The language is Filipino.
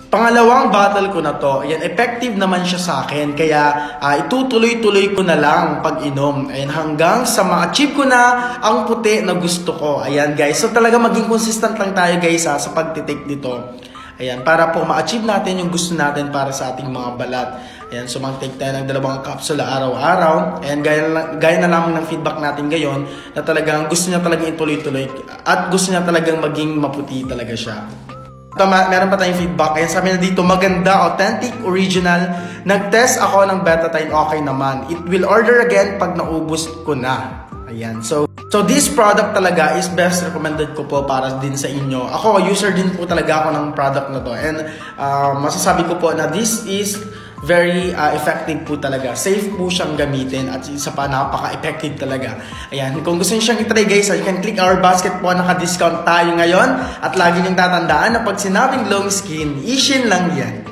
Pangalawang bottle ko na to, ayan, effective naman siya sa akin, kaya itutuloy-tuloy ko na lang pag-inom, ayan, hanggang sa ma-achieve ko na ang puti na gusto ko. Ayan guys, so talaga maging consistent lang tayo guys sa pagtitake dito. Ayan, para po ma-achieve natin yung gusto natin para sa ating mga balat. Ayan, so mag-take tayo ng 2 kapsula araw-araw. Ayan, gaya na lamang ng feedback natin ngayon na talagang gusto niya talagang ituloy-tuloy at gusto niya talagang maging maputi talaga siya. Meron pa tayong feedback. Ayan, sabi na dito, maganda, authentic, original. Nag-test ako ng Betatine, okay naman. It will order again pag naubos ko na. Ayan, so this product talaga is best recommended ko po para din sa inyo. Ako, user din po talaga ako ng product na to. And masasabi ko po na this is very effective po talaga. Safe po siyang gamitin at isa pa, napaka-effective talaga. Ayan, kung gusto niyo siyang i-try guys, you can click our basket po, naka-discount tayo ngayon. At lagi niyong tatandaan na pag sinabing glowing skin, Ishin lang yan.